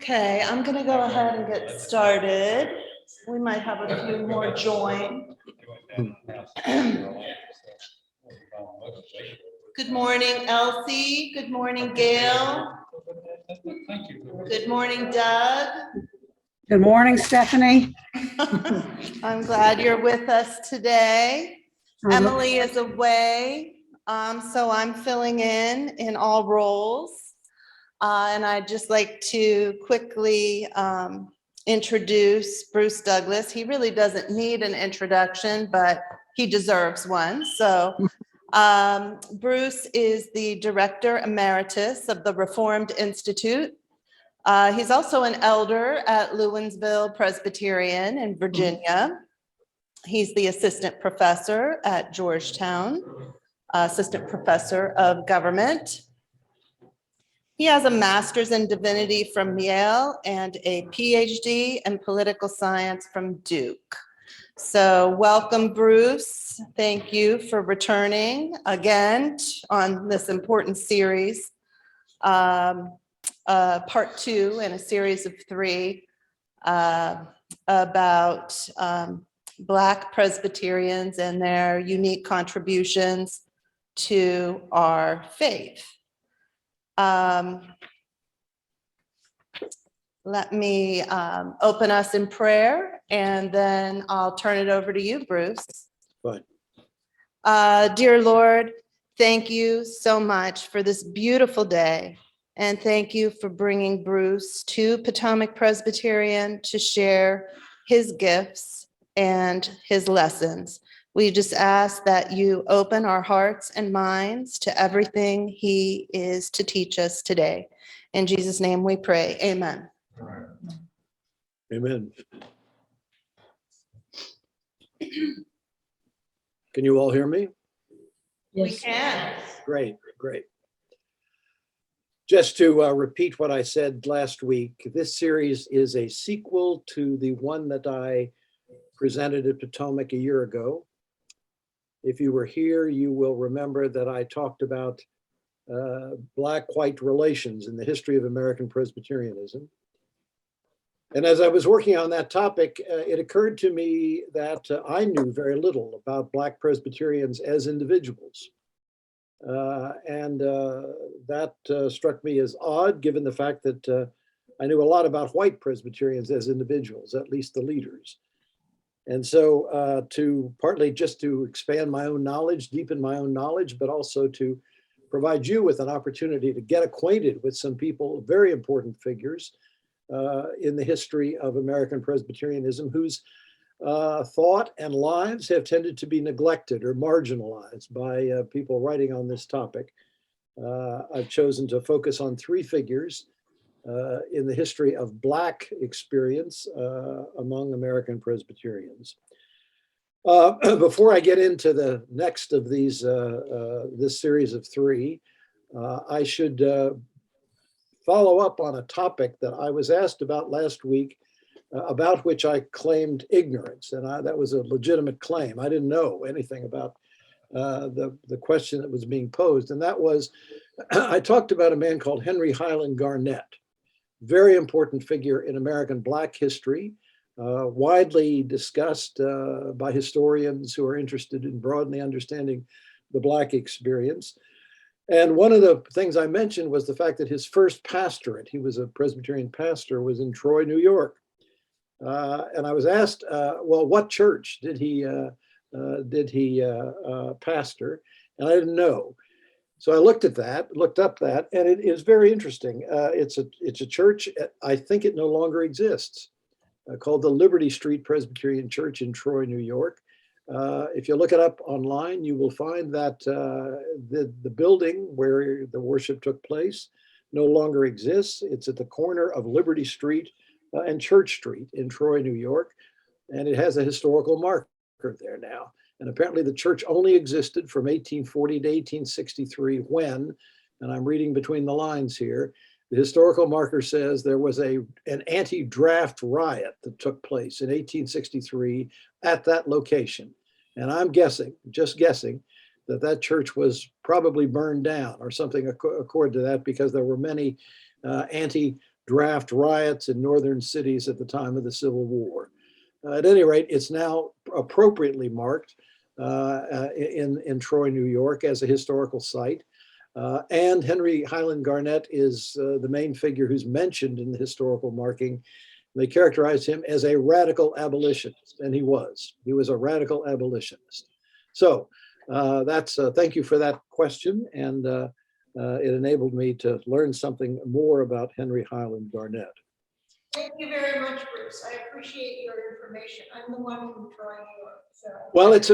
Okay, I'm going to go ahead and get started. We might have a few more join. Good morning, Elsie. Good morning, Gail. Good morning, Doug. Good morning, Stephanie. I'm glad you're with us today. Emily is away, so I'm filling in all roles. And I'd just like to quickly introduce Bruce Douglass. He really doesn't need an introduction, but he deserves one. So Bruce is the Director Emeritus of the Reformed Institute. He's also an elder at Lewinsville Presbyterian in Virginia. He's the Assistant Professor at Georgetown, Assistant Professor of Government. He has a master's in divinity from Yale and a PhD in political science from Duke. So welcome, Bruce. Thank you for returning again on this important series, part 2 in a series of 3 about Black Presbyterians and their unique contributions to our faith. Let me open us in prayer, and then I'll turn it over to you, Bruce. Fine. Dear Lord, thank you so much for this beautiful day, and thank you for bringing Bruce to Potomac Presbyterian to share his gifts and his lessons. We just ask that you open our hearts and minds to everything he is to teach us today. In Jesus' name we pray, amen. Amen. Can you all hear me? We can. Great, great. Just to repeat what I said last week, this series is a sequel to the one that I presented at Potomac a year ago. If you were here, you will remember that I talked about Black-white relations in the history of American Presbyterianism. And as I was working on that topic, it occurred to me that I knew very little about Black Presbyterians as individuals. That struck me as odd, given the fact that I knew a lot about white Presbyterians as individuals, at least the leaders. And so to partly just to expand my own knowledge, deepen my own knowledge, but also to provide you with an opportunity to get acquainted with some people, very important figures in the history of American Presbyterianism, whose thought and lives have tended to be neglected or marginalized by people writing on this topic. I've chosen to focus on 3 figures in the history of Black experience among American Presbyterians. Before I get into the next of these, this series of 3, I should follow up on a topic that I was asked about last week, about which I claimed ignorance, and that was a legitimate claim. I didn't know anything about the question that was being posed, and that was, I talked about a man called Henry Highland Garnett, very important figure in American Black history, widely discussed by historians who are interested in broadly understanding the Black experience. And one of the things I mentioned was the fact that his first pastorate, he was a Presbyterian pastor, was in Troy, New York. And I was asked, well, what church did he pastor? And I didn't know. So I looked up that, and it is very interesting. It's a church, I think it no longer exists, called the Liberty Street Presbyterian Church in Troy, New York. If you look it up online, you will find that the building where the worship took place no longer exists. It's at the corner of Liberty Street and Church Street in Troy, New York, and it has a historical marker there now. And apparently the church only existed from 1840 to 1863 when, and I'm reading between the lines here, the historical marker says there was an anti-draft riot that took place in 1863 at that location. And I'm guessing, just guessing, that church was probably burned down or something according to that, because there were many anti-draft draft riots in northern cities at the time of the Civil War. At any rate, it's now appropriately marked in Troy, New York, as a historical site. And Henry Highland Garnet is the main figure who's mentioned in the historical marking. They characterized him as a radical abolitionist, and he was. He was a radical abolitionist. So thank you for that question, and it enabled me to learn something more about Henry Highland Garnet. Thank you very much, Bruce. I appreciate your information. I'm the one from Troy, New York. So. Well, it's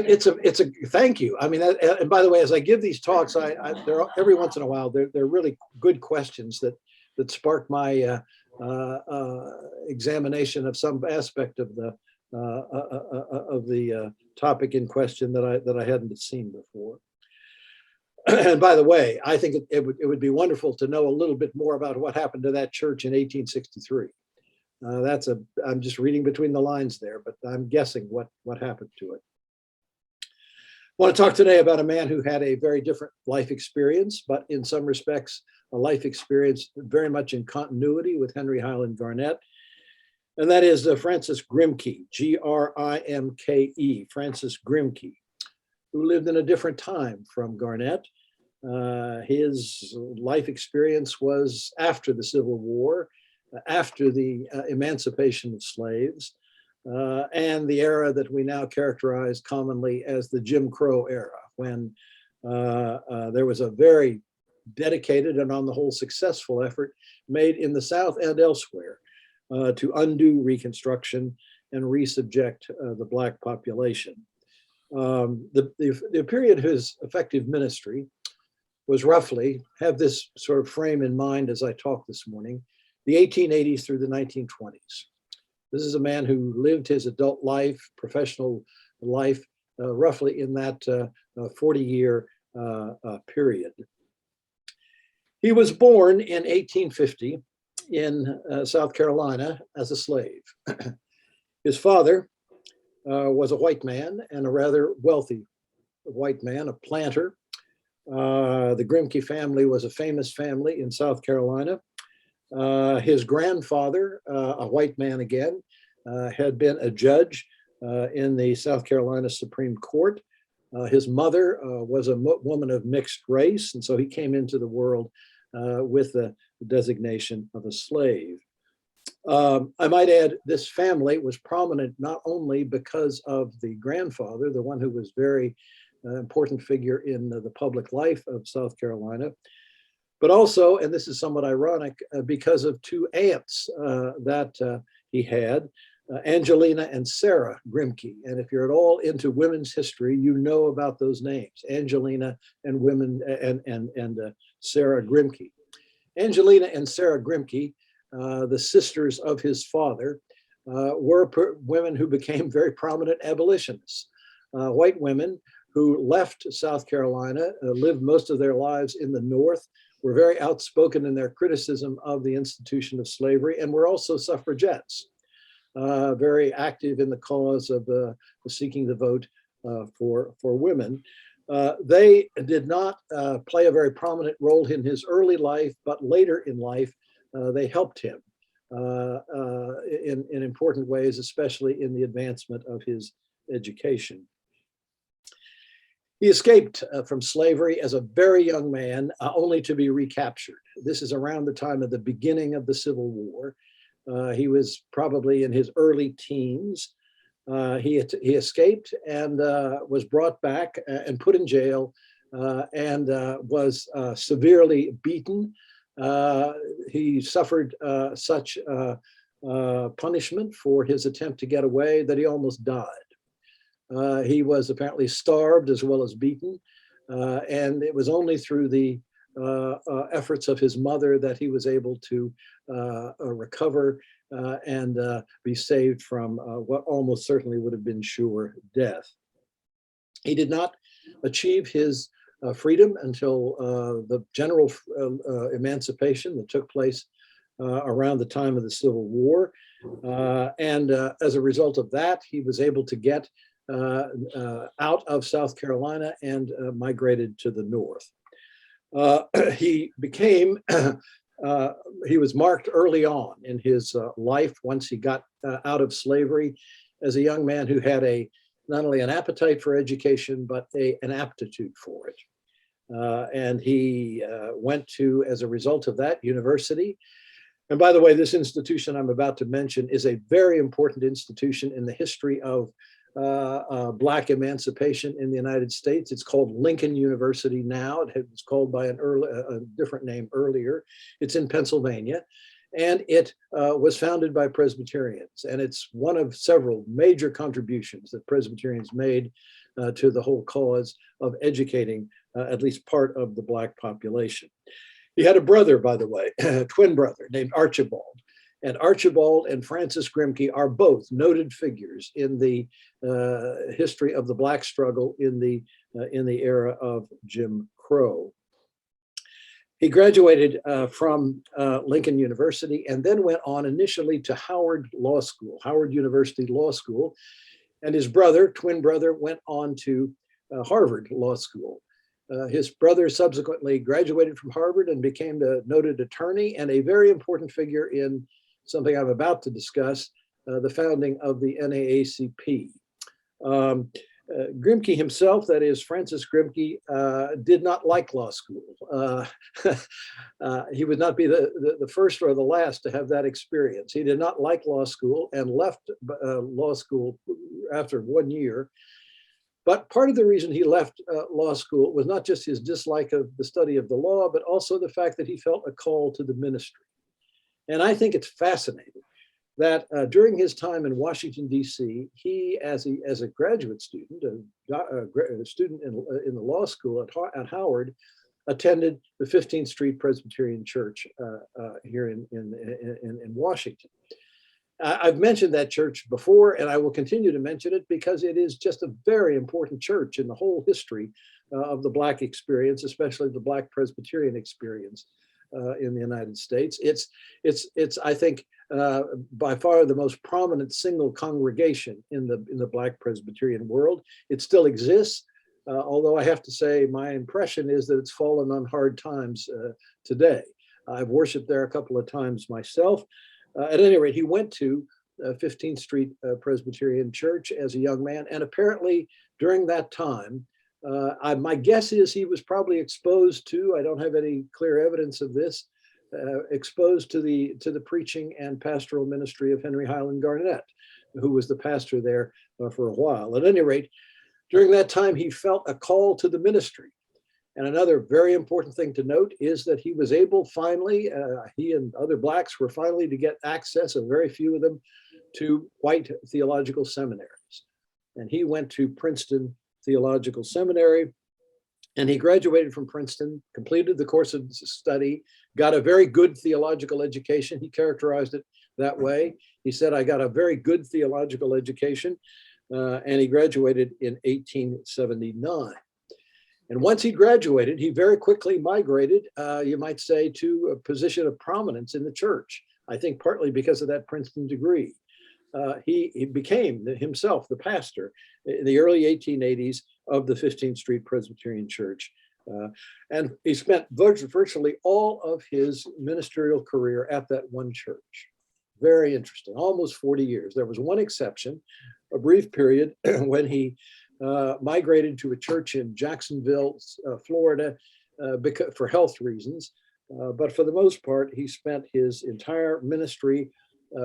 a thank you. I mean, and by the way, as I give these talks, there every once in a while they're really good questions that spark my examination of some aspect of the topic in question that I hadn't seen before. And by the way, I think it would be wonderful to know a little bit more about what happened to that church in 1863. I'm just reading between the lines there, but I'm guessing what happened to it. I want to talk today about a man who had a very different life experience, but in some respects, a life experience very much in continuity with Henry Highland Garnet. And that is Francis Grimke, Grimke, Francis Grimke, who lived in a different time from Garnet. His life experience was after the Civil War, after the emancipation of slaves, and the era that we now characterize commonly as the Jim Crow era, when there was a very dedicated and on the whole successful effort made in the South and elsewhere to undo Reconstruction and resubject the Black population. The period of his effective ministry was roughly, have this sort of frame in mind as I talk this morning, the 1880s through the 1920s. This is a man who lived his adult life, professional life, roughly in that 40-year period. He was born in 1850 in South Carolina as a slave. His father was a white man and a rather wealthy white man, a planter. The Grimke family was a famous family in South Carolina. His grandfather, a white man again, had been a judge in the South Carolina Supreme Court. His mother was a woman of mixed race, and so he came into the world with the designation of a slave. I might add, this family was prominent not only because of the grandfather, the one who was very important figure in the public life of South Carolina, but also, and this is somewhat ironic, because of two aunts that he had, Angelina and Sarah Grimke. And if you're at all into women's history, you know about those names, Angelina and Sarah Grimke. Angelina and Sarah Grimke, the sisters of his father, were women who became very prominent abolitionists, white women who left South Carolina, lived most of their lives in the North, were very outspoken in their criticism of the institution of slavery, and were also suffragettes, very active in the cause of seeking the vote for women. They did not play a very prominent role in his early life, but later in life, they helped him in important ways, especially in the advancement of his education. He escaped from slavery as a very young man, only to be recaptured. This is around the time of the beginning of the Civil War. He was probably in his early teens. He escaped and was brought back and put in jail and was severely beaten. He suffered such punishment for his attempt to get away that he almost died. He was apparently starved as well as beaten, and it was only through the efforts of his mother that he was able to recover and be saved from what almost certainly would have been sure death. He did not achieve his freedom until the general emancipation that took place around the time of the Civil War. And as a result of that, he was able to get out of South Carolina and migrated to the North. He became he was marked early on in his life once he got out of slavery as a young man who had not only an appetite for education, but an aptitude for it. And he went to, as a result of that, university. And by the way, this institution I'm about to mention is a very important institution in the history of Black emancipation in the United States. It's called Lincoln University now. It was called by a different name earlier. It's in Pennsylvania, and it was founded by Presbyterians. And it's one of several major contributions that Presbyterians made to the whole cause of educating at least part of the Black population. He had a brother, by the way, a twin brother named Archibald. And Archibald and Francis Grimke are both noted figures in the history of the Black struggle in the era of Jim Crow. He graduated from Lincoln University and then went on initially to Howard University Law School. And his brother, twin brother, went on to Harvard Law School. His brother subsequently graduated from Harvard and became the noted attorney and a very important figure in something I'm about to discuss, the founding of the NAACP. Grimke himself, that is Francis Grimke, did not like law school. He would not be the first or the last to have that experience. He did not like law school and left law school after 1 year. But part of the reason he left law school was not just his dislike of the study of the law, but also the fact that he felt a call to the ministry. And I think it's fascinating that during his time in Washington, D.C., he, as a graduate student, a student in the law school at Howard, attended the 15th Street Presbyterian Church here in Washington. I've mentioned that church before, and I will continue to mention it because it is just a very important church in the whole history of the Black experience, especially the Black Presbyterian experience in the United States. It's I think, by far the most prominent single congregation in the Black Presbyterian world. It still exists, although I have to say my impression is that it's fallen on hard times today. I've worshiped there a couple of times myself. At any rate, he went to 15th Street Presbyterian Church as a young man, and apparently during that time, my guess is he was probably exposed to, I don't have any clear evidence of this, exposed to the preaching and pastoral ministry of Henry Highland Garnett, who was the pastor there for a while. At any rate, during that time, he felt a call to the ministry. And another very important thing to note is that he was able finally, he and other Blacks were finally to get access, a very few of them, to white theological seminaries. And he went to Princeton Theological Seminary, and he graduated from Princeton, completed the course of study, got a very good theological education. He characterized it that way. He said, I got a very good theological education, and he graduated in 1879. And once he graduated, he very quickly migrated, you might say, to a position of prominence in the church. I think partly because of that Princeton degree. He became himself the pastor in the early 1880s of the 15th Street Presbyterian Church. And he spent virtually all of his ministerial career at that one church. Very interesting, almost 40 years. There was one exception, a brief period when he migrated to a church in Jacksonville, Florida, for health reasons. But for the most part, he spent his entire ministry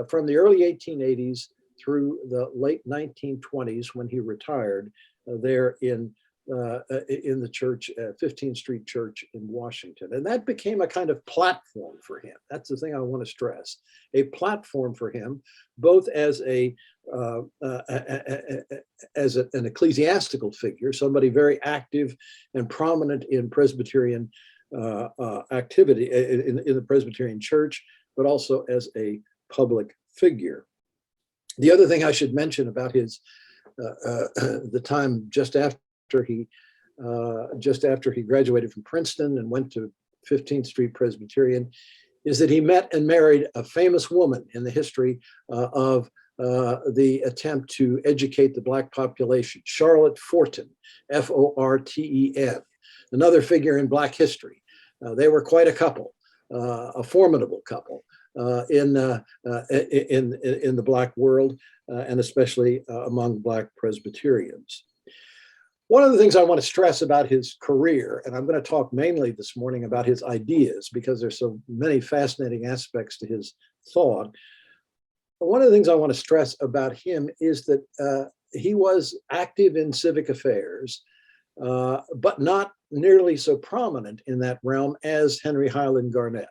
from the early 1880s through the late 1920s when he retired there in the church, 15th Street Church in Washington. And that became a kind of platform for him. That's the thing I want to stress. A platform for him, both as an ecclesiastical figure, somebody very active and prominent in Presbyterian activity in the Presbyterian Church, but also as a public figure. The other thing I should mention about his the time just after he graduated from Princeton and went to 15th Street Presbyterian is that he met and married a famous woman in the history of the attempt to educate the Black population, Charlotte Forten, Forten, another figure in Black history. They were quite a couple. a formidable couple in the Black world, and especially among Black Presbyterians. One of the things I want to stress about his career, and I'm going to talk mainly this morning about his ideas because there's so many fascinating aspects to his thought. But one of the things I want to stress about him is that he was active in civic affairs, but not nearly so prominent in that realm as Henry Highland Garnet.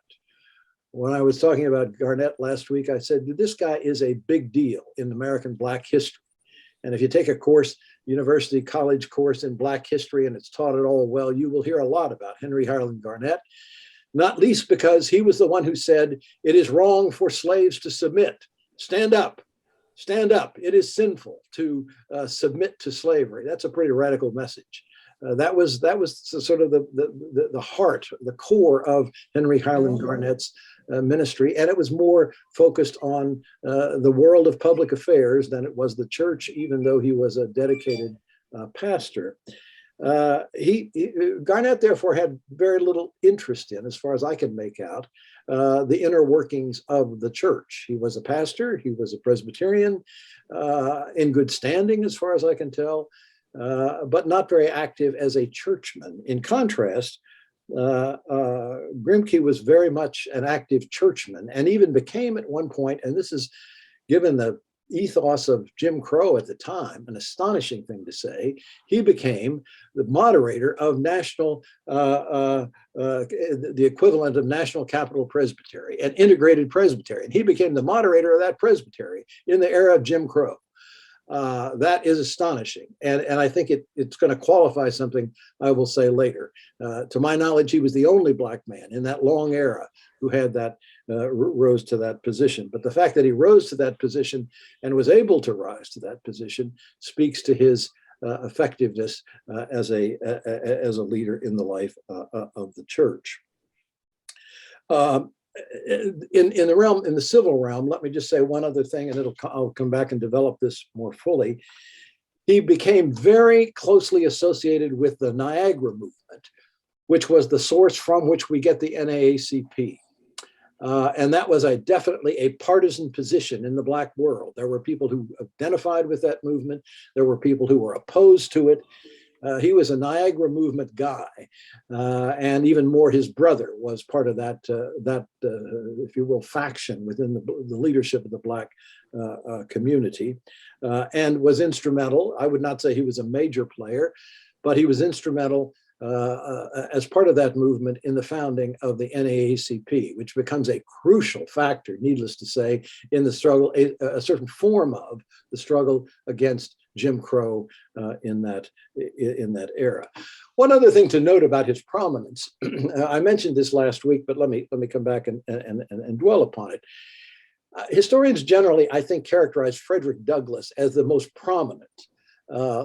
When I was talking about Garnet last week, I said, this guy is a big deal in American Black history. And if you take a course, university college course in Black history, and it's taught it all well, you will hear a lot about Henry Highland Garnet, not least because he was the one who said, it is wrong for slaves to submit. Stand up, stand up. It is sinful to submit to slavery. That's a pretty radical message. That was sort of the heart, the core of Henry Highland Garnet's ministry, and it was more focused on the world of public affairs than it was the church, even though he was a dedicated pastor. Garnet therefore had very little interest in, as far as I can make out, the inner workings of the church. He was a pastor, he was a Presbyterian, in good standing as far as I can tell, but not very active as a churchman. In contrast, Grimke was very much an active churchman and even became at one point, and this is given the ethos of Jim Crow at the time, an astonishing thing to say, he became the moderator of national, the equivalent of National Capital Presbytery, an integrated presbytery. And he became the moderator of that presbytery in the era of Jim Crow. That is astonishing. And I think it's going to qualify something I will say later. To my knowledge, he was the only Black man in that long era who had that, rose to that position. But the fact that he rose to that position and was able to rise to that position speaks to his effectiveness as a leader in the life of the church. In the realm, in the civil realm, let me just say one other thing, and I'll come back and develop this more fully. He became very closely associated with the Niagara Movement, which was the source from which we get the NAACP. And that was definitely a partisan position in the Black world. There were people who identified with that movement. There were people who were opposed to it. He was a Niagara Movement guy, and even more, his brother was part of that, if you will, faction within the leadership of the Black community, and was instrumental. I would not say he was a major player, but he was instrumental as part of that movement in the founding of the NAACP, which becomes a crucial factor, needless to say, in the struggle, a certain form of the struggle against Jim Crow in that era. One other thing to note about his prominence, I mentioned this last week, but let me come back and dwell upon it. Historians generally, I think, characterize Frederick Douglass as the most prominent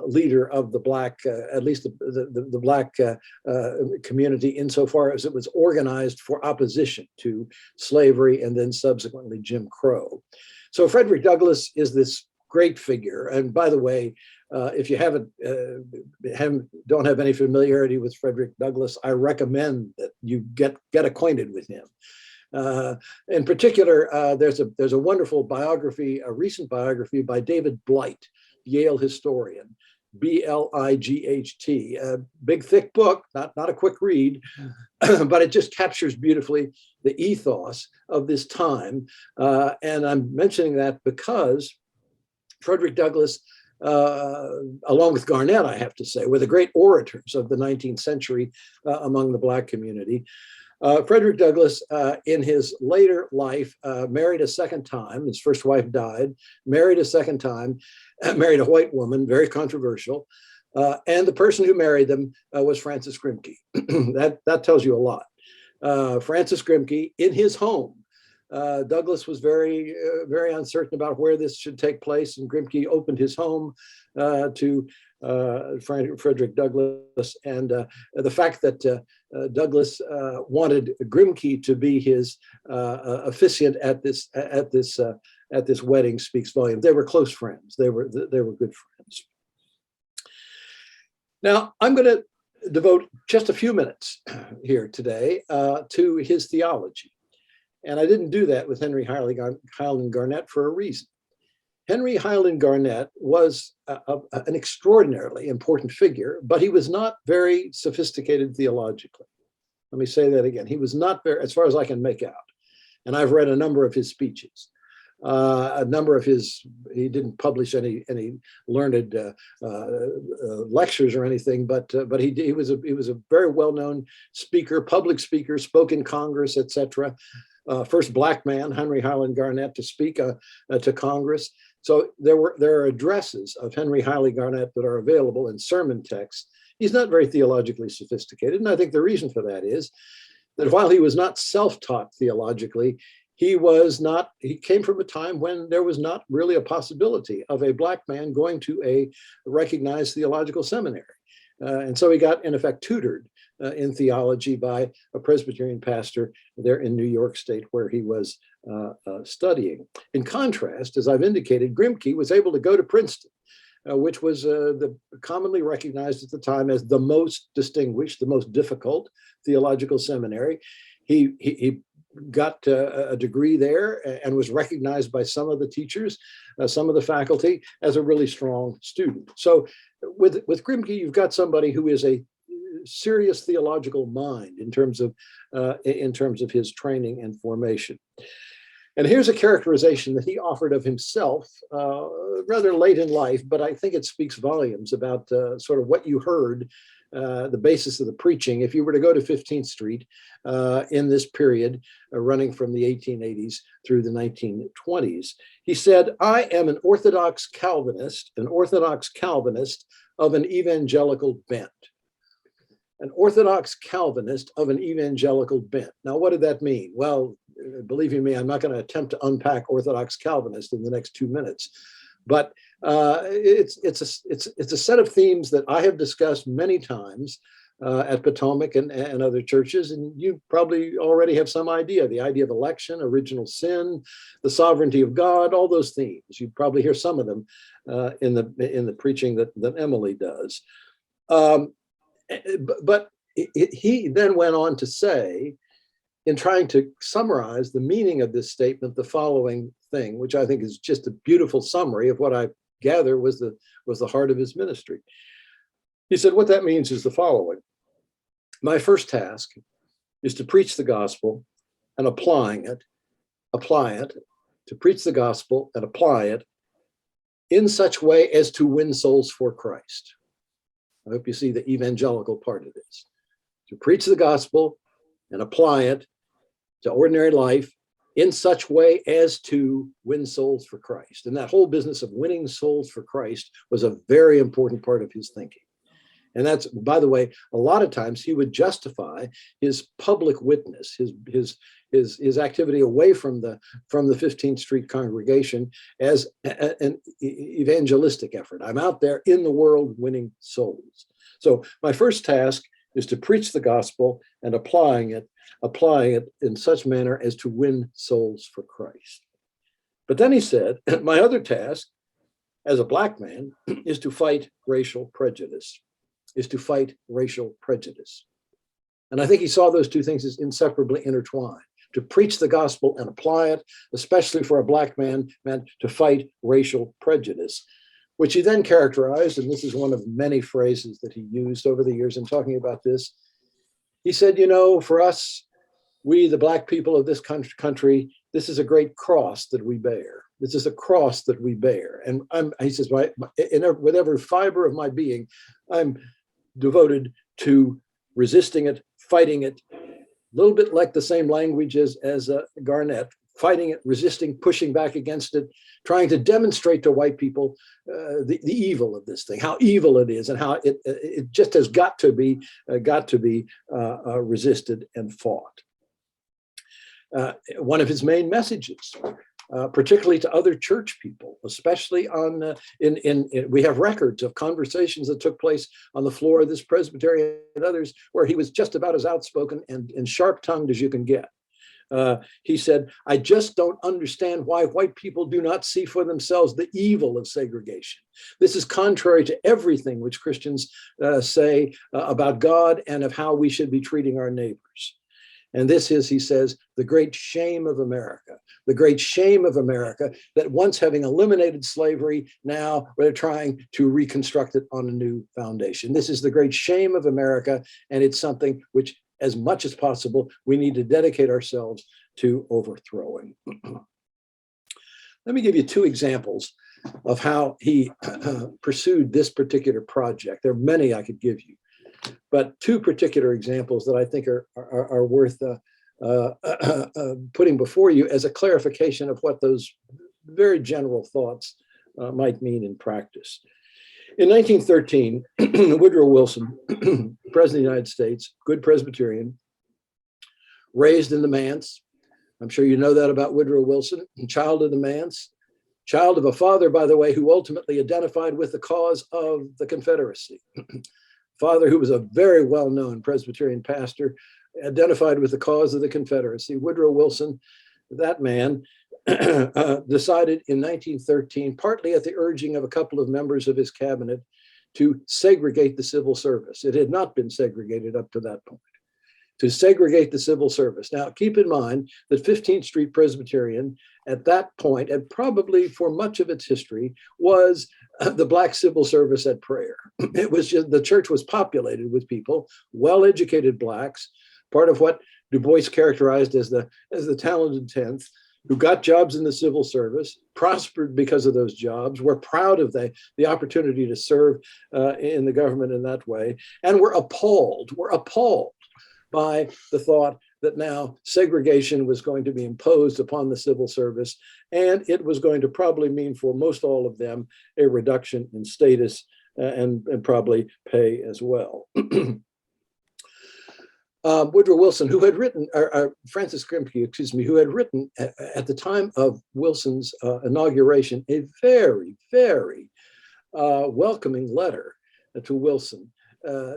leader of the Black, at least the Black community, insofar as it was organized for opposition to slavery and then subsequently Jim Crow. So Frederick Douglass is this great figure. And by the way, if you don't have any familiarity with Frederick Douglass, I recommend that you get acquainted with him. In particular, there's a wonderful biography, a recent biography by David Blight, Yale historian, B-L-I-G-H-T, a big thick book, not a quick read, but it just captures beautifully the ethos of this time. And I'm mentioning that because Frederick Douglass, along with Garnet, I have to say, were the great orators of the 19th century among the Black community. Frederick Douglass, in his later life, married a second time. His first wife died, married a second time, married a white woman, very controversial. And the person who married them was Francis Grimke. that tells you a lot. Francis Grimke, in his home, Douglass was very uncertain about where this should take place, and Grimke opened his home to Frederick Douglass, and the fact that Douglass wanted Grimke to be his officiant at this wedding speaks volumes. They were close friends. They were good friends. Now I'm going to devote just a few minutes here today to his theology. And I didn't do that with Henry Highland Garnet for a reason. Henry Highland Garnet was an extraordinarily important figure, but he was not very sophisticated theologically. Let me say that again. He was not very, as far as I can make out. And I've read a number of his speeches. He didn't publish any learned lectures or anything, but he was a very well-known speaker, public speaker, spoke in Congress, etc. First black man, Henry Highland Garnet, to speak to Congress. So there are addresses of Henry Highland Garnet that are available in sermon texts. He's not very theologically sophisticated, and I think the reason for that is that while he was not self-taught theologically, he came from a time when there was not really a possibility of a black man going to a recognized theological seminary. And so he got, in effect, tutored in theology by a Presbyterian pastor there in New York State, where he was studying. In contrast, as I've indicated, Grimke was able to go to Princeton, which was commonly recognized at the time as the most distinguished, the most difficult theological seminary. He got a degree there and was recognized by some of the teachers, some of the faculty, as a really strong student. So with Grimke, you've got somebody who is a serious theological mind in terms of his training and formation. And here's a characterization that he offered of himself rather late in life, but I think it speaks volumes about sort of what you heard, the basis of the preaching. If you were to go to 15th Street in this period, running from the 1880s through the 1920s, he said, "I am an Orthodox Calvinist of an evangelical bent." An Orthodox Calvinist of an evangelical bent. Now, what did that mean? Well, believe you me, I'm not going to attempt to unpack Orthodox Calvinist in the next 2 minutes, but it's a set of themes that I have discussed many times at Potomac and other churches, and you probably already have some idea. The idea of election, original sin, the sovereignty of God, all those themes. You probably hear some of them in the preaching that Emily does. But he then went on to say, in trying to summarize the meaning of this statement, the following thing, which I think is just a beautiful summary of what I gather was the heart of his ministry. He said, what that means is the following: my first task is to preach the gospel and apply it, to preach the gospel and apply it in such way as to win souls for Christ. I hope you see the evangelical part of this. To preach the gospel and apply it to ordinary life in such way as to win souls for Christ. And that whole business of winning souls for Christ was a very important part of his thinking. And that's, by the way, a lot of times he would justify his public witness, his activity away from the 15th Street congregation as an evangelistic effort. I'm out there in the world winning souls. So my first task is to preach the gospel and applying it in such manner as to win souls for Christ. But then he said, my other task as a black man is to fight racial prejudice. And I think he saw those two things as inseparably intertwined. To preach the gospel and apply it, especially for a black man, meant to fight racial prejudice, which he then characterized, and this is one of many phrases that he used over the years in talking about this. He said, for us, we, the black people of this country, this is a great cross that we bear. This is a cross that we bear. And he says, with every fiber of my being, I'm devoted to resisting it, fighting it, a little bit like the same language as Garnet, fighting it, resisting, pushing back against it, trying to demonstrate to white people the evil of this thing, how evil it is, and how it just has got to be resisted and fought. One of his main messages, particularly to other church people, especially we have records of conversations that took place on the floor of this Presbyterian and others, where he was just about as outspoken and sharp-tongued as you can get. He said, I just don't understand why white people do not see for themselves the evil of segregation. This is contrary to everything which Christians say about God and of how we should be treating our neighbors. And this is, he says, the great shame of America, the great shame of America, that once having eliminated slavery, now we're trying to reconstruct it on a new foundation. This is the great shame of America, and it's something which, as much as possible, we need to dedicate ourselves to overthrowing. Let me give you two examples of how he pursued this particular project. There are many I could give you, but two particular examples that I think are worth putting before you as a clarification of what those very general thoughts might mean in practice. In 1913, Woodrow Wilson, President of the United States, good Presbyterian, raised in the manse. I'm sure you know that about Woodrow Wilson, child of the manse, child of a father, by the way, who ultimately identified with the cause of the Confederacy. Father who was a very well-known Presbyterian pastor, identified with the cause of the Confederacy. Woodrow Wilson, that man, decided in 1913, partly at the urging of a couple of members of his cabinet, to segregate the civil service. It had not been segregated up to that point. To segregate the civil service. Now, keep in mind that 15th Street Presbyterian at that point, and probably for much of its history, was the Black civil service at prayer. It was just, the church was populated with people, well-educated Blacks, part of what Du Bois characterized as the talented 10th, who got jobs in the civil service, prospered because of those jobs, were proud of the opportunity to serve in the government in that way, and were appalled by the thought that now segregation was going to be imposed upon the civil service, and it was going to probably mean for most all of them a reduction in status and probably pay as well. Woodrow Wilson, who had written, Francis Grimke, excuse me, who had written at the time of Wilson's inauguration a very, very welcoming letter to Wilson,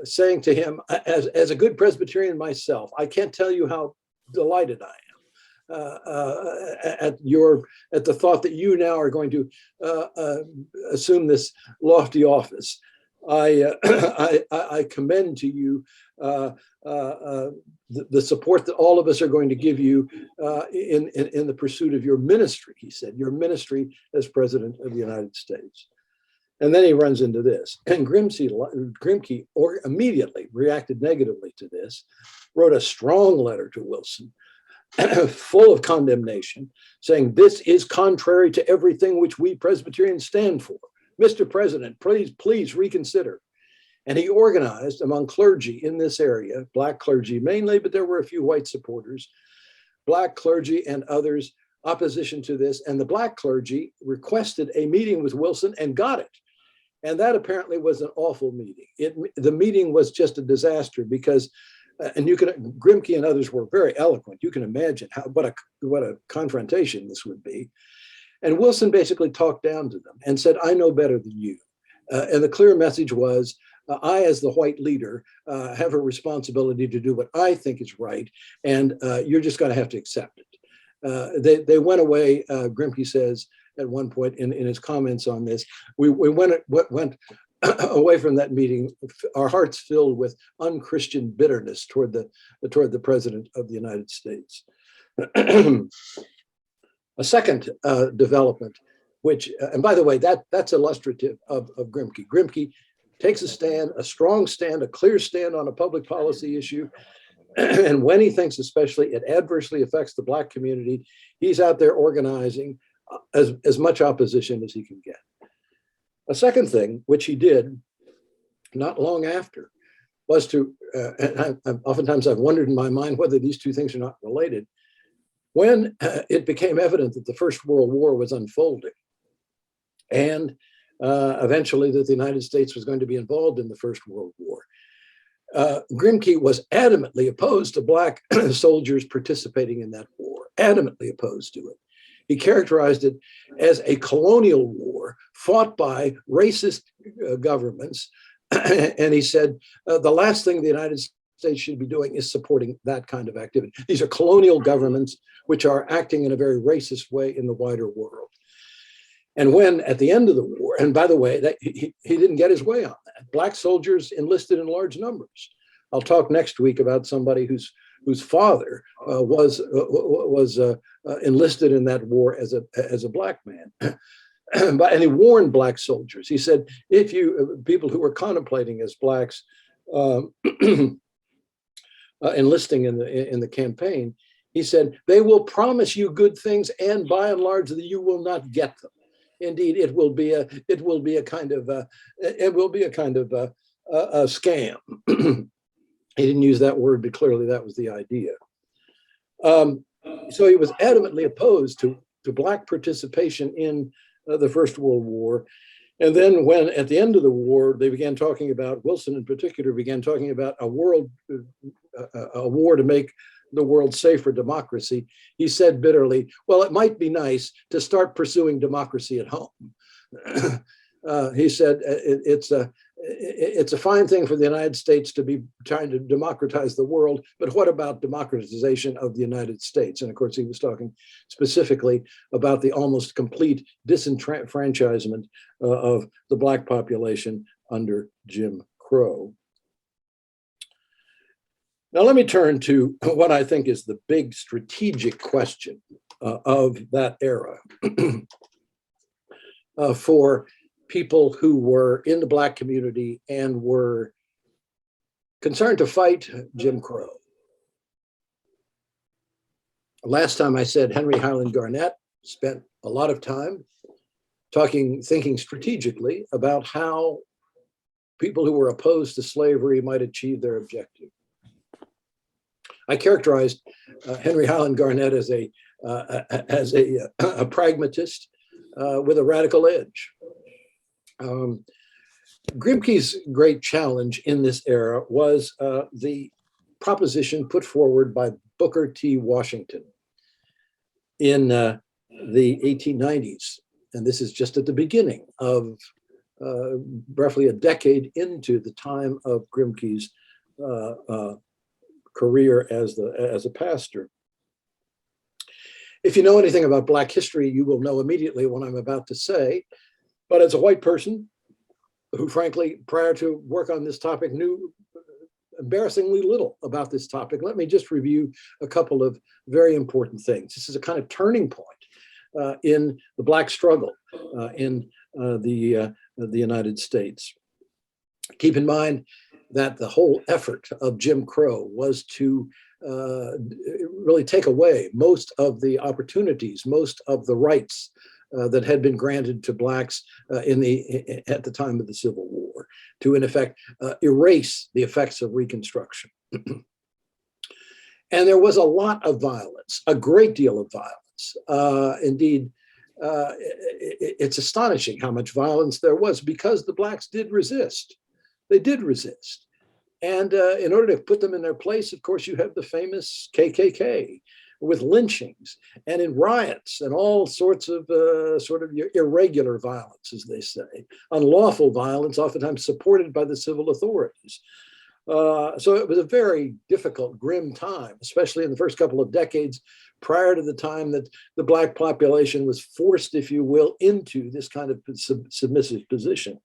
saying to him, as a good Presbyterian myself, I can't tell you how delighted I am at the thought that you now are going to assume this lofty office. I commend to you the support that all of us are going to give you in the pursuit of your ministry, he said, your ministry as President of the United States. And then he runs into this. And Grimke immediately reacted negatively to this, wrote a strong letter to Wilson, full of condemnation, saying, this is contrary to everything which we Presbyterians stand for. Mr. President, please reconsider. And he organized among clergy in this area, Black clergy mainly, but there were a few white supporters, Black clergy and others, opposition to this. And the Black clergy requested a meeting with Wilson and got it. And that apparently was an awful meeting. The meeting was just a disaster because, and Grimke and others were very eloquent. You can imagine what a confrontation this would be. And Wilson basically talked down to them and said, I know better than you. And the clear message was, I, as the white leader, have a responsibility to do what I think is right, and you're just going to have to accept it. They went away, Grimke says at one point in his comments on this, we went away from that meeting, our hearts filled with unchristian bitterness toward the President of the United States. A second development, which, and by the way, that's illustrative of Grimke. Grimke takes a stand, a strong stand, a clear stand on a public policy issue. And when he thinks especially it adversely affects the Black community, he's out there organizing as much opposition as he can get. A second thing, which he did not long after, was to, and oftentimes I've wondered in my mind whether these two things are not related. When it became evident that the First World War was unfolding, and eventually that the United States was going to be involved in the First World War, Grimke was adamantly opposed to Black soldiers participating in that war, adamantly opposed to it. He characterized it as a colonial war fought by racist governments. And he said, the last thing the United States should be doing is supporting that kind of activity. These are colonial governments which are acting in a very racist way in the wider world. And when at the end of the war, and by the way, he didn't get his way on that. Black soldiers enlisted in large numbers. I'll talk next week about somebody whose father was enlisted in that war as a black man. And he warned black soldiers. He said, if you people who were contemplating as blacks enlisting in the campaign, he said, they will promise you good things, and by and large, that you will not get them. Indeed, it will be a kind of a scam. He didn't use that word, but clearly that was the idea. So he was adamantly opposed to black participation in the First World War. And then when at the end of the war, they began talking about, Wilson in particular began talking about a war to make the world safe for democracy, he said bitterly, well, it might be nice to start pursuing democracy at home. He said, it's a fine thing for the United States to be trying to democratize the world, but what about democratization of the United States? And of course, he was talking specifically about the almost complete disenfranchisement of the black population under Jim Crow. Now, let me turn to what I think is the big strategic question of that era for people who were in the black community and were concerned to fight Jim Crow. Last time I said Henry Highland Garnet spent a lot of time thinking strategically about how people who were opposed to slavery might achieve their objective. I characterized Henry Highland Garnet as a pragmatist with a radical edge. Grimke's great challenge in this era was the proposition put forward by Booker T. Washington in the 1890s. And this is just at the beginning of roughly a decade into the time of Grimke's career as a pastor. If you know anything about Black history, you will know immediately what I'm about to say. But as a white person who, frankly, prior to work on this topic, knew embarrassingly little about this topic, let me just review a couple of very important things. This is a kind of turning point in the Black struggle in the United States. Keep in mind that the whole effort of Jim Crow was to really take away most of the opportunities, most of the rights that had been granted to Blacks at the time of the Civil War, to in effect erase the effects of Reconstruction. And there was a lot of violence, a great deal of violence. Indeed, it's astonishing how much violence there was because the Blacks did resist. They did resist. And in order to put them in their place, of course, you have the famous KKK with lynchings and in riots and all sorts of sort of irregular violence, as they say, unlawful violence, oftentimes supported by the civil authorities. So it was a very difficult, grim time, especially in the first couple of decades prior to the time that the Black population was forced, if you will, into this kind of submissive position.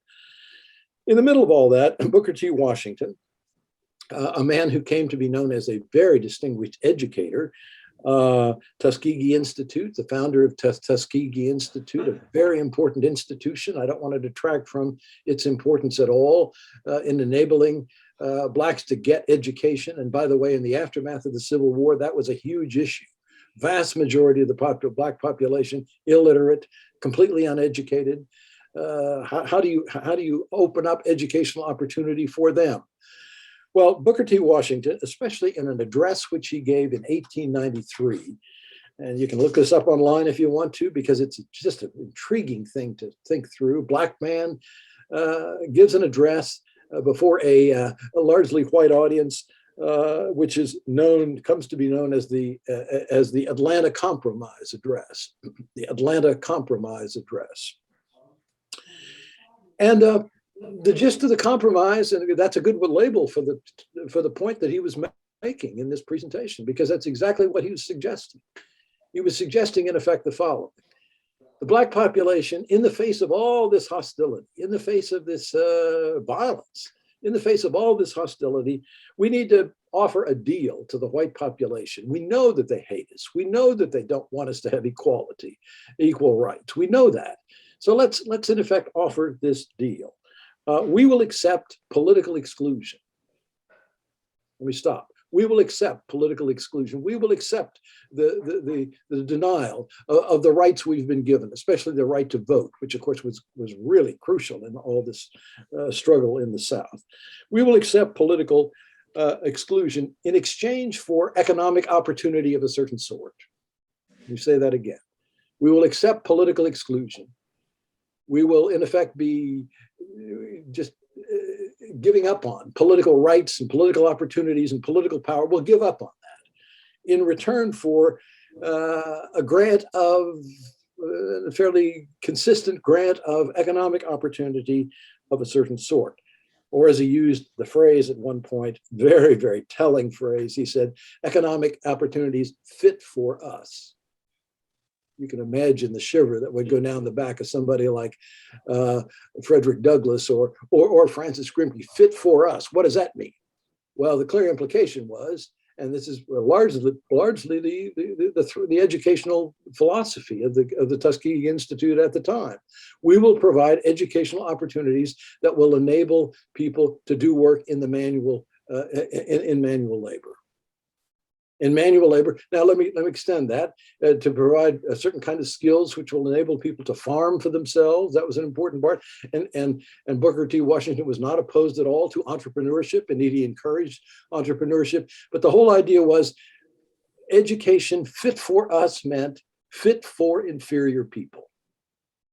In the middle of all that, Booker T. Washington, a man who came to be known as a very distinguished educator, Tuskegee Institute, the founder of Tuskegee Institute, a very important institution. I don't want to detract from its importance at all in enabling Blacks to get education. And by the way, in the aftermath of the Civil War, that was a huge issue. Vast majority of the Black population illiterate, completely uneducated. How do you open up educational opportunity for them? Well, Booker T. Washington, especially in an address which he gave in 1893, and you can look this up online if you want to, because it's just an intriguing thing to think through. Black man gives an address before a largely white audience, which is comes to be known as the Atlanta Compromise Address, the Atlanta Compromise Address. And the gist of the compromise, and that's a good label for the point that he was making in this presentation, because that's exactly what he was suggesting. He was suggesting, in effect, the following. The Black population, in the face of all this hostility, in the face of this violence, in the face of all this hostility, we need to offer a deal to the white population. We know that they hate us. We know that they don't want us to have equality, equal rights. We know that. So let's in effect offer this deal. We will accept political exclusion. Let me stop. We will accept political exclusion. We will accept the denial of the rights we've been given, especially the right to vote, which of course was really crucial in all this struggle in the South. We will accept political exclusion in exchange for economic opportunity of a certain sort. Let me say that again. We will accept political exclusion. We will, in effect, be just giving up on political rights and political opportunities and political power. We'll give up on that in return for a grant of a fairly consistent grant of economic opportunity of a certain sort. Or as he used the phrase at one point, very, very telling phrase, he said, economic opportunities fit for us. You can imagine the shiver that would go down the back of somebody like Frederick Douglass or Francis Grimke. Fit for us. What does that mean? Well, the clear implication was, and this is largely the educational philosophy of the Tuskegee Institute at the time. We will provide educational opportunities that will enable people to do work in the manual in manual labor. In manual labor. Now, let me extend that to provide a certain kind of skills which will enable people to farm for themselves. That was an important part. And Booker T. Washington was not opposed at all to entrepreneurship, and he encouraged entrepreneurship. But the whole idea was education fit for us meant fit for inferior people.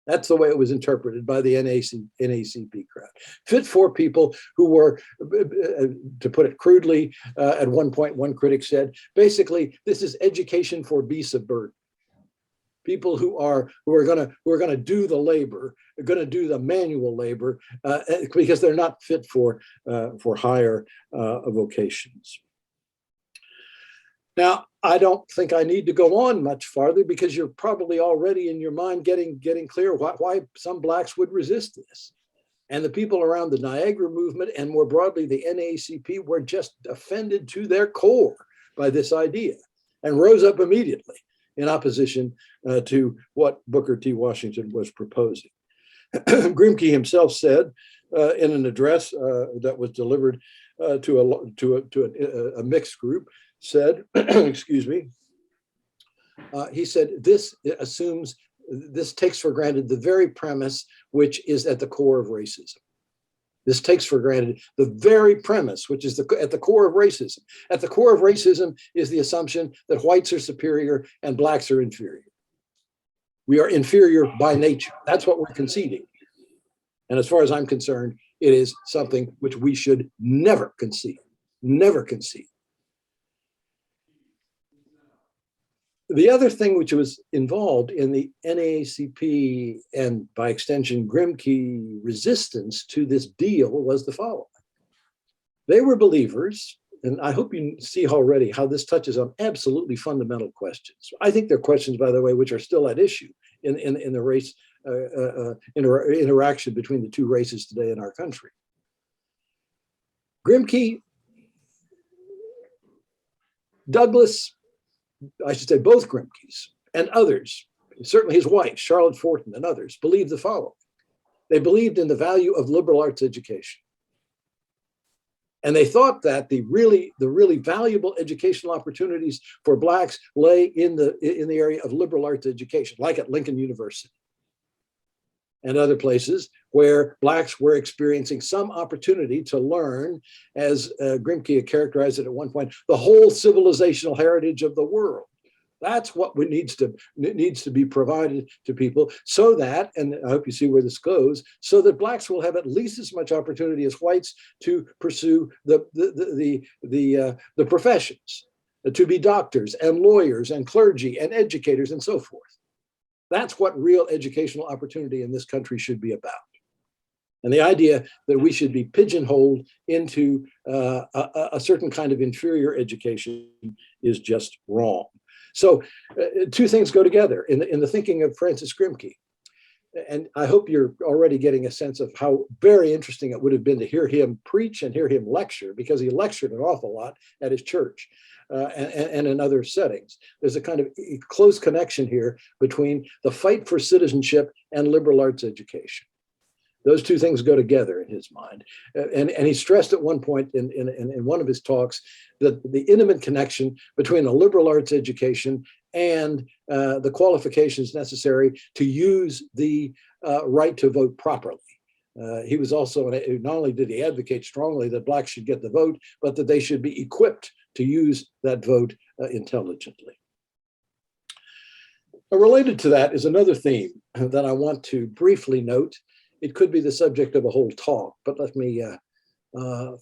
That's the way it was interpreted by the NAACP crowd. Fit for people who were, to put it crudely, at one point, one critic said, basically, this is education for beasts of burden. People who are gonna do the labor, are gonna do the manual labor, because they're not fit for higher vocations. Now, I don't think I need to go on much farther, because you're probably already in your mind getting clear why some Blacks would resist this. And the people around the Niagara Movement and more broadly the NAACP were just offended to their core by this idea and rose up immediately in opposition to what Booker T. Washington was proposing. Grimke himself said in an address that was delivered to a mixed group, said, excuse me, he said, this takes for granted the very premise which is at the core of racism. This takes for granted the very premise which is at the core of racism. At the core of racism is the assumption that whites are superior and Blacks are inferior. We are inferior by nature. That's what we're conceding. And as far as I'm concerned, it is something which we should never concede, never concede. The other thing which was involved in the NAACP and by extension Grimke resistance to this deal was the following. They were believers, and I hope you see already how this touches on absolutely fundamental questions. I think they're questions, by the way, which are still at issue in the race interaction between the two races today in our country. Grimke, Douglass, I should say both Grimkes and others, certainly his wife, Charlotte Fortin and others, believed the following. They believed in the value of liberal arts education. And they thought that the really valuable educational opportunities for Blacks lay in the area of liberal arts education, like at Lincoln University and other places where Blacks were experiencing some opportunity to learn, as Grimke characterized it at one point, the whole civilizational heritage of the world. That's what needs to be provided to people, so that, and I hope you see where this goes, so that Blacks will have at least as much opportunity as whites to pursue the professions, to be doctors and lawyers and clergy and educators and so forth. That's what real educational opportunity in this country should be about. And the idea that we should be pigeonholed into a certain kind of inferior education is just wrong. So two things go together in the thinking of Francis Grimke. And I hope you're already getting a sense of how very interesting it would have been to hear him preach and hear him lecture, because he lectured an awful lot at his church and in other settings. There's a kind of close connection here between the fight for citizenship and liberal arts education. Those two things go together in his mind. And he stressed at one point in one of his talks that the intimate connection between a liberal arts education and the qualifications necessary to use the right to vote properly. He was also, not only did he advocate strongly that Blacks should get the vote, but that they should be equipped to use that vote intelligently. Related to that is another theme that I want to briefly note. It could be the subject of a whole talk, but let me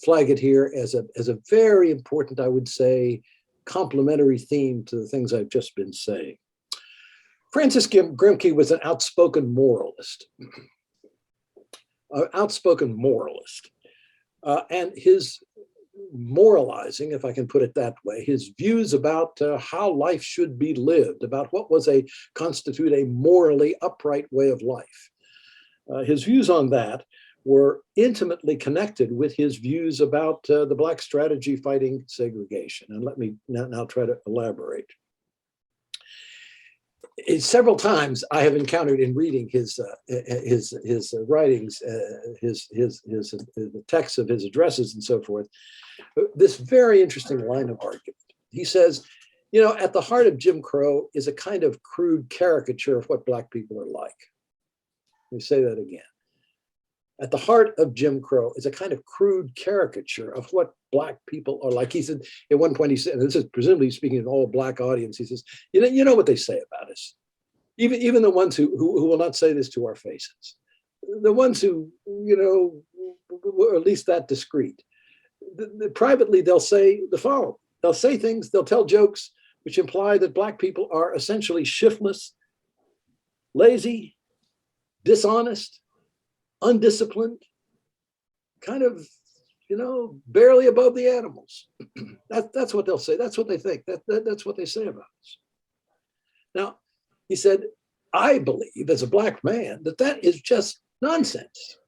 flag it here as a very important, I would say, complementary theme to the things I've just been saying. Francis Grimke was an outspoken moralist. And his moralizing, if I can put it that way, his views about how life should be lived, about what was constitute a morally upright way of life. His views on that were intimately connected with his views about the Black strategy fighting segregation. And let me now try to elaborate. Several times I have encountered in reading his writings, the texts of his addresses and so forth, this very interesting line of argument. He says, you know, at the heart of Jim Crow is a kind of crude caricature of what Black people are like. Let me say that again. At the heart of Jim Crow is a kind of crude caricature of what Black people are like. He said, at one point, he said, and this is presumably speaking to an all Black audience, he says, you know what they say about us. Even the ones who will not say this to our faces. The ones who, you know, were at least that discreet. Privately, they'll say the following. They'll say things, they'll tell jokes which imply that Black people are essentially shiftless, lazy, dishonest, undisciplined, kind of, you know, barely above the animals. That's what they'll say. That's what they think. That's what they say about us. Now, he said, I believe as a Black man that is just nonsense.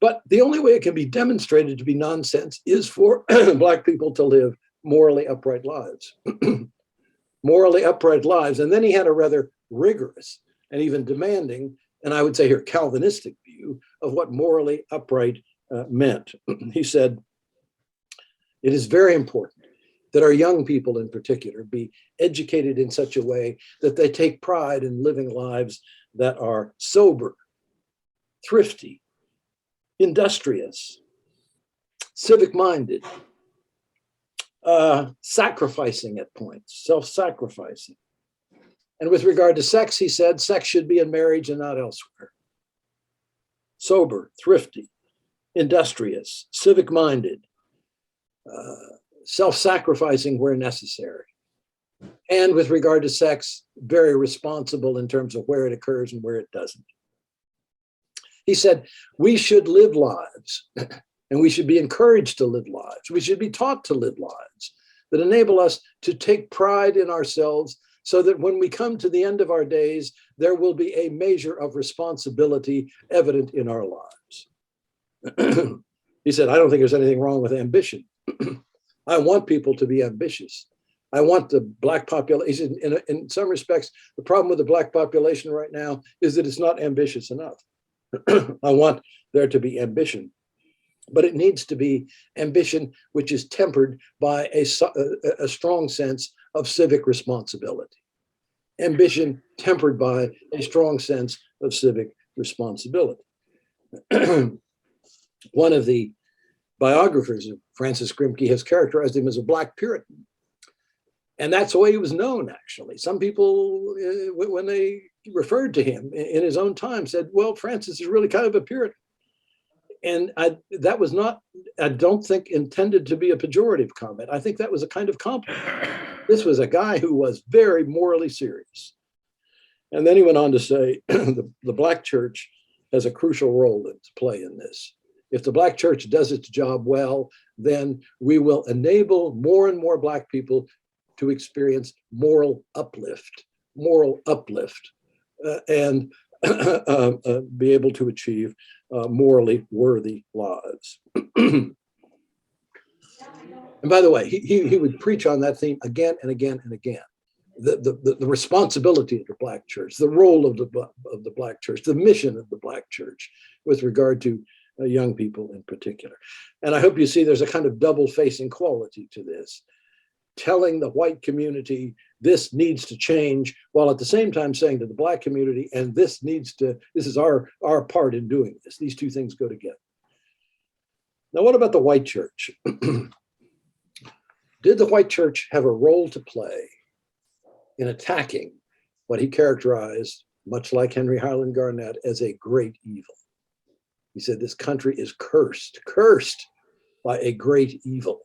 But the only way it can be demonstrated to be nonsense is for Black people to live morally upright lives. Morally upright lives. And then he had a rather rigorous and even demanding, and I would say here, Calvinistic view of what morally upright meant. He said, it is very important that our young people in particular be educated in such a way that they take pride in living lives that are sober, thrifty, industrious, civic-minded, sacrificing at points, self-sacrificing. And with regard to sex, he said, sex should be in marriage and not elsewhere. Sober, thrifty, industrious, civic-minded, self-sacrificing where necessary. And with regard to sex, very responsible in terms of where it occurs and where it doesn't. He said, we should live lives, and we should be encouraged to live lives. We should be taught to live lives that enable us to take pride in ourselves, so that when we come to the end of our days, there will be a measure of responsibility evident in our lives. He said, I don't think there's anything wrong with ambition. I want people to be ambitious. I want the Black population, in some respects, the problem with the Black population right now is that it's not ambitious enough. I want there to be ambition, but it needs to be ambition which is tempered by a strong sense of civic responsibility. Ambition tempered by a strong sense of civic responsibility. One of the biographers of Francis Grimke has characterized him as a Black Puritan. And that's the way he was known, actually. Some people, when they referred to him in his own time, said, well, Francis is really kind of a Puritan. And that was not, I don't think, intended to be a pejorative comment. I think that was a kind of compliment. This was a guy who was very morally serious. And then he went on to say, the Black church has a crucial role to play in this. If the Black church does its job well, then we will enable more and more Black people to experience moral uplift, and be able to achieve morally worthy lives. And by the way, he would preach on that theme again and again and again. The responsibility of the Black church, the role of the Black church, the mission of the Black church with regard to young people in particular. And I hope you see there's a kind of double-facing quality to this, telling the white community this needs to change, while at the same time saying to the Black community, and this is our part in doing this. These two things go together. Now, what about the white church? Did the white church have a role to play in attacking what he characterized, much like Henry Highland Garnet, as a great evil? He said, this country is cursed by a great evil.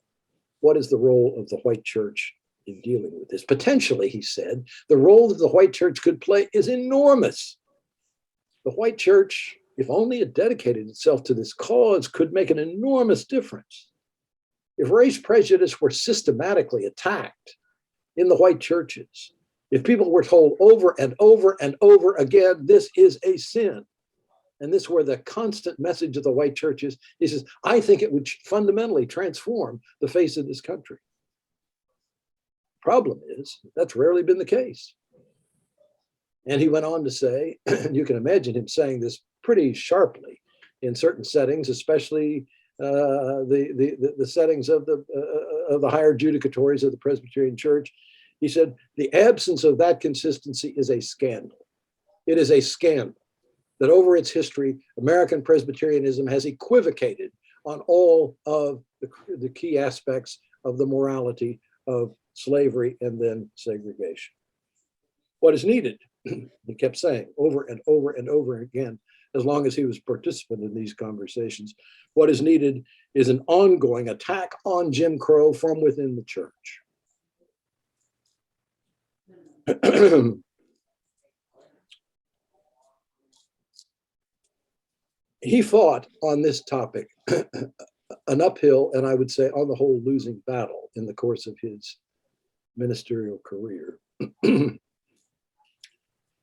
What is the role of the white church in dealing with this? Potentially, he said, the role that the white church could play is enormous. The white church, if only it dedicated itself to this cause, could make an enormous difference. If race prejudice were systematically attacked in the white churches, if people were told over and over and over again, this is a sin, and this were the constant message of the white churches, he says, I think it would fundamentally transform the face of this country. Problem is, that's rarely been the case. And he went on to say, and you can imagine him saying this pretty sharply in certain settings, especially the settings of the higher judicatories of the Presbyterian Church. He said, the absence of that consistency is a scandal. It is a scandal that over its history, American Presbyterianism has equivocated on all of the key aspects of the morality of slavery and then segregation. What is needed, he kept saying over and over and over again, as long as he was participant in these conversations, what is needed is an ongoing attack on Jim Crow from within the church. He fought on this topic an uphill, and I would say on the whole, losing battle in the course of his ministerial career.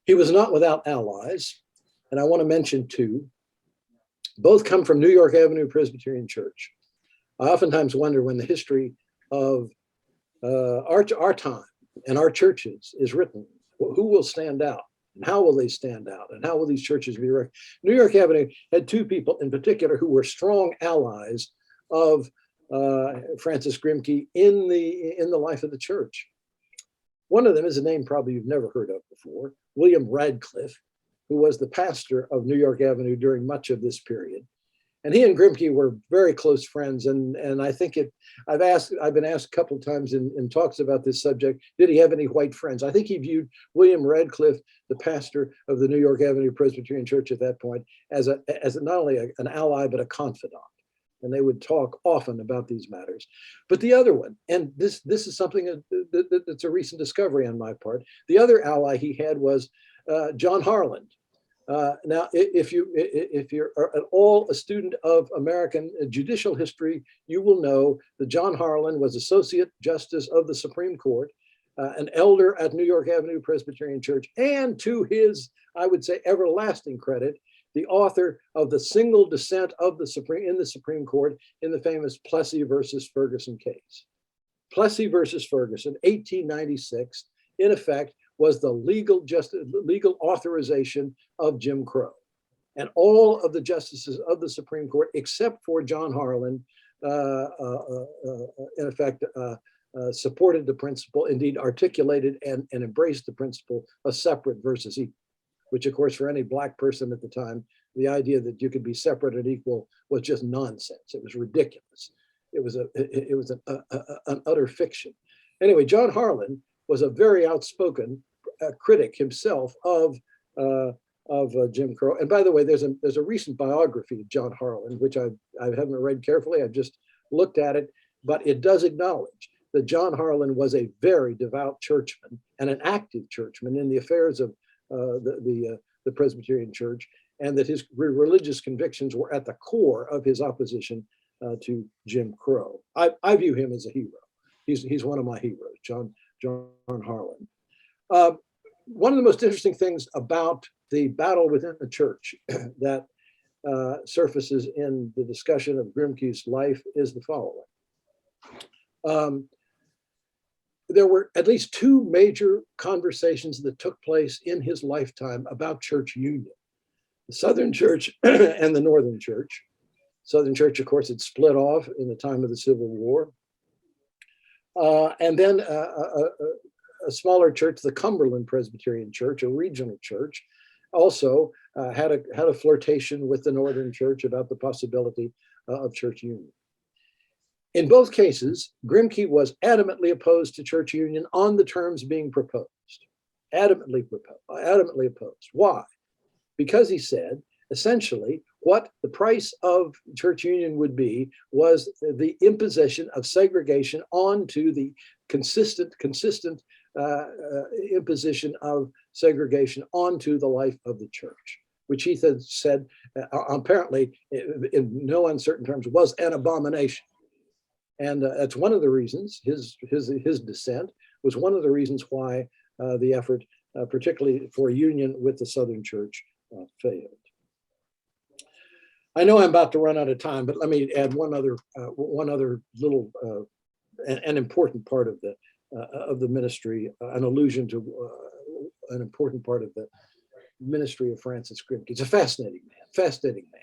He was not without allies, and I want to mention two. Both come from New York Avenue Presbyterian Church. I oftentimes wonder when the history of our time and our churches is written, who will stand out? And how will they stand out? And how will these churches be recognized? New York Avenue had two people in particular who were strong allies of Francis Grimke in the life of the church. One of them is a name probably you've never heard of before, William Radcliffe, who was the pastor of New York Avenue during much of this period. And he and Grimke were very close friends. And I think I've been asked a couple of times in talks about this subject, did he have any white friends? I think he viewed William Radcliffe, the pastor of the New York Avenue Presbyterian Church at that point, as not only an ally, but a confidant. And they would talk often about these matters. But the other one, and this is something that's a recent discovery on my part, the other ally he had was John Harland. Now, if you're at all a student of American judicial history, you will know that John Harlan was Associate Justice of the Supreme Court, an elder at New York Avenue Presbyterian Church, and to his, I would say, everlasting credit, the author of the single dissent of the Supreme Court in the famous Plessy versus Ferguson case. Plessy versus Ferguson, 1896, in effect, was the legal authorization of Jim Crow. And all of the justices of the Supreme Court, except for John Harlan, in effect, supported the principle, indeed articulated and embraced the principle of separate versus equal, which of course for any Black person at the time, the idea that you could be separate and equal was just nonsense. It was ridiculous. It was an utter fiction. Anyway, John Harlan was a very outspoken critic himself of Jim Crow. And by the way, there's a recent biography of John Harlan, which I haven't read carefully. I've just looked at it, but it does acknowledge that John Harlan was a very devout churchman and an active churchman in the affairs of the the Presbyterian Church, and that his religious convictions were at the core of his opposition to Jim Crow. I view him as a hero. He's one of my heroes, John Harlan. One of the most interesting things about the battle within the church that surfaces in the discussion of Grimke's life is the following. There were at least two major conversations that took place in his lifetime about church union. The Southern Church and the Northern Church. Southern Church, of course, had split off in the time of the Civil War. And then a smaller church, the Cumberland Presbyterian Church, a regional church, also had a flirtation with the Northern Church about the possibility of church union. In both cases, Grimke was adamantly opposed to church union on the terms being proposed. Adamantly opposed. Why? Because he said, essentially, what the price of church union would be was the imposition of segregation onto the consistent imposition of segregation onto the life of the church, which he said apparently in no uncertain terms was an abomination. And that's one of the reasons his dissent was one of the reasons why the effort, particularly for union with the Southern Church, failed. I know I'm about to run out of time, but let me add one other little an important part of the ministry, an allusion to an important part of the ministry of Francis Grimke. He's a fascinating man.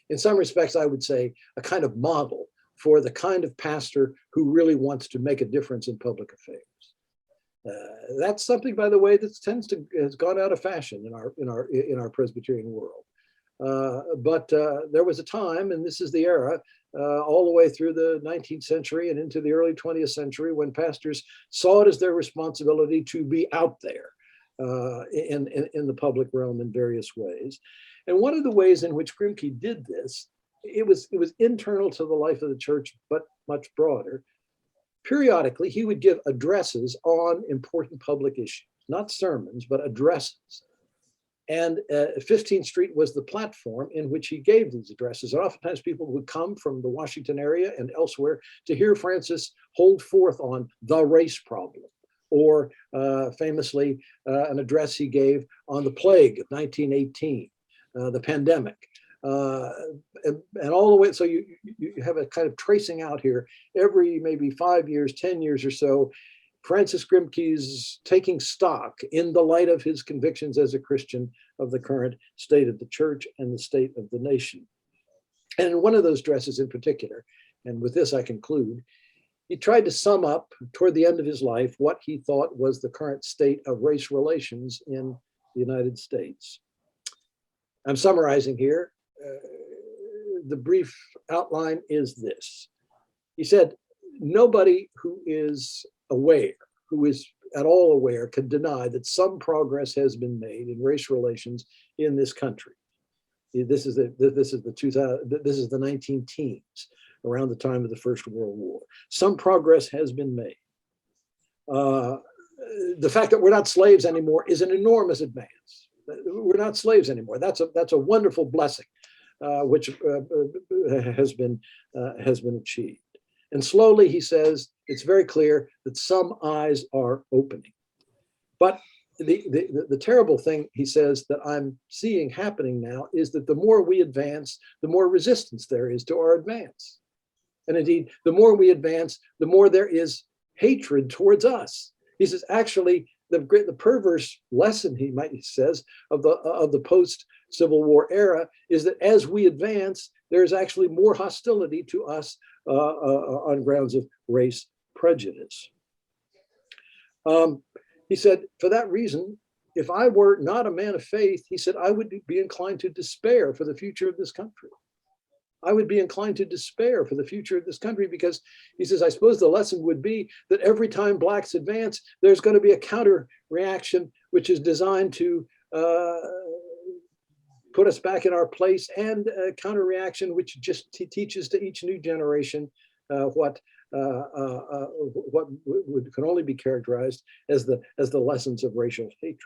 In some respects, I would say a kind of model for the kind of pastor who really wants to make a difference in public affairs. That's something, by the way, that has gone out of fashion in our Presbyterian world. But there was a time, and this is the era, all the way through the 19th century and into the early 20th century, when pastors saw it as their responsibility to be out there in the public realm in various ways. And one of the ways in which Grimke did this, it was internal to the life of the church, but much broader. Periodically, he would give addresses on important public issues, not sermons, but addresses. And 15th Street was the platform in which he gave these addresses. And oftentimes people would come from the Washington area and elsewhere to hear Francis hold forth on the race problem, or famously an address he gave on the plague of 1918, the pandemic. And all the way, so you have a kind of tracing out here every maybe 5 years, 10 years or so, Francis Grimke's taking stock in the light of his convictions as a Christian of the current state of the church and the state of the nation. And in one of those addresses in particular, and with this I conclude, he tried to sum up toward the end of his life what he thought was the current state of race relations in the United States. I'm summarizing here. The brief outline is this. He said, nobody who is at all aware, can deny that some progress has been made in race relations in this country. This is the 19 teens, around the time of the First World War. Some progress has been made. The fact that we're not slaves anymore is an enormous advance. We're not slaves anymore. That's a wonderful blessing, which has been achieved. And slowly, he says, it's very clear that some eyes are opening. But the terrible thing, he says, that I'm seeing happening now is that the more we advance, the more resistance there is to our advance. And indeed, the more we advance, the more there is hatred towards us. He says, actually, the perverse lesson, he says, of the post-Civil War era is that as we advance, there is actually more hostility to us on grounds of race prejudice. He said, for that reason, if I were not a man of faith, he said, I would be inclined to despair for the future of this country. I would be inclined to despair for the future of this country because he says, I suppose the lesson would be that every time blacks advance, there's going to be a counter reaction, which is designed to put us back in our place, and a counter reaction which just teaches to each new generation what can only be characterized as the lessons of racial hatred.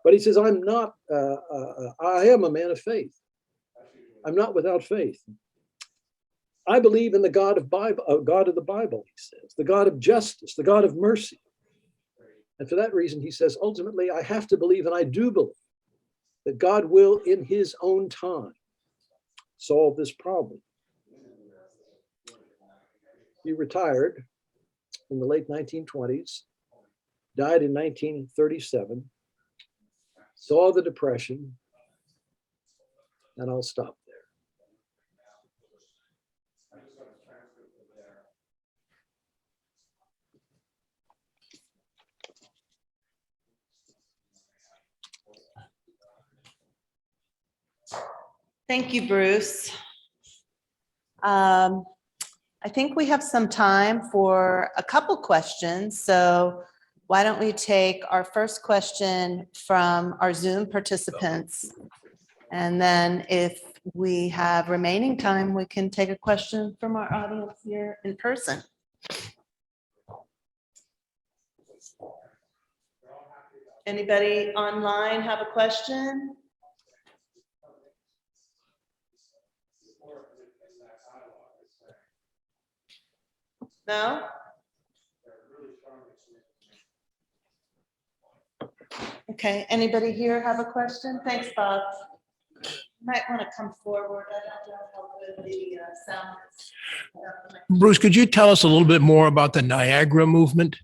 But he says, I'm not, I am a man of faith. I'm not without faith. I believe in the God of the Bible, he says, the God of justice, the God of mercy. And for that reason, he says, ultimately, I have to believe, and I do believe, that God will, in his own time, solve this problem. He retired in the late 1920s, died in 1937, saw the Depression, and I'll stop there. Thank you, Bruce. I think we have some time for a couple questions. So why don't we take our first question from our Zoom participants? And then if we have remaining time, we can take a question from our audience here in person. Anybody online have a question? No? Okay, anybody here have a question? Thanks, Bob. You might want to come forward. I don't know how good the sound is. Bruce, could you tell us a little bit more about the Niagara Movement?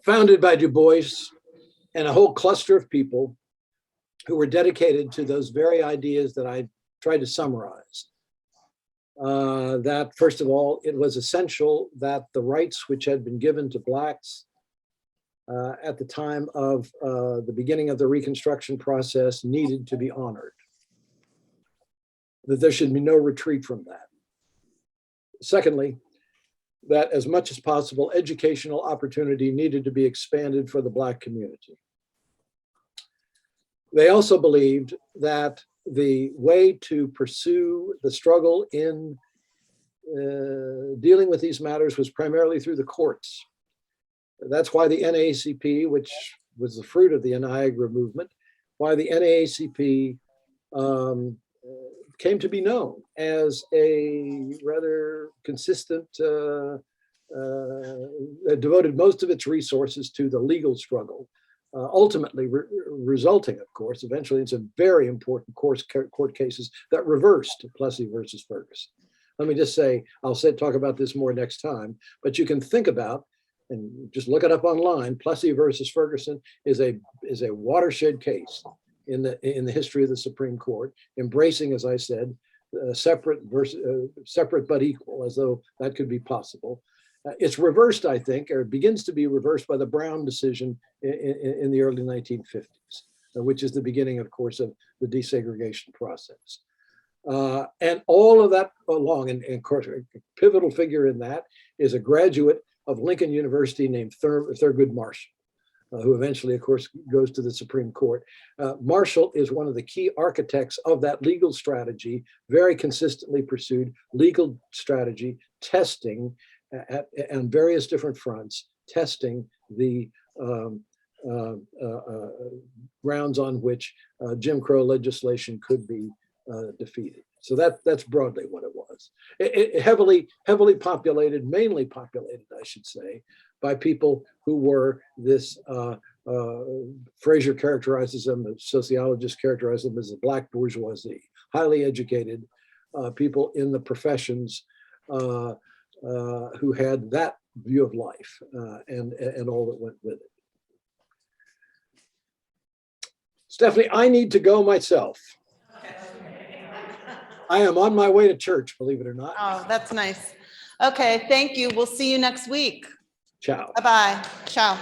Founded by Du Bois and a whole cluster of people who were dedicated to those very ideas that I tried to summarize. That, first of all, it was essential that the rights which had been given to Blacks at the time of the beginning of the Reconstruction process needed to be honored. That there should be no retreat from that. Secondly, that as much as possible, educational opportunity needed to be expanded for the Black community. They also believed that the way to pursue the struggle in dealing with these matters was primarily through the courts. That's why the Naacp, which was the fruit of the Niagara Movement, why the Naacp came to be known as a rather consistent, devoted most of its resources to the legal struggle, ultimately resulting, of course, eventually in some very important court cases that reversed Plessy versus Ferguson. Let me just say, talk about this more next time, but you can think about, and just look it up online, Plessy versus Ferguson is a watershed case in the history of the Supreme Court, embracing, as I said, separate but equal, as though that could be possible. It's reversed, I think, or begins to be reversed by the Brown decision in the early 1950s, which is the beginning, of course, of the desegregation process. And all of that along, and of course, a pivotal figure in that is a graduate of Lincoln University named Thurgood Marshall, who eventually, of course, goes to the Supreme Court. Marshall is one of the key architects of that legal strategy, very consistently pursued legal strategy, testing on various different fronts, testing the grounds on which Jim Crow legislation could be defeated. So that's broadly what it was. It heavily populated, mainly populated, I should say, by people who were this, Fraser characterizes them, the sociologists characterize them as the Black bourgeoisie, highly educated people in the professions who had that view of life and all that went with it. Stephanie, I need to go myself. I am on my way to church, believe it or not. Oh, that's nice. Okay, thank you. We'll see you next week. Ciao. Bye-bye. Ciao.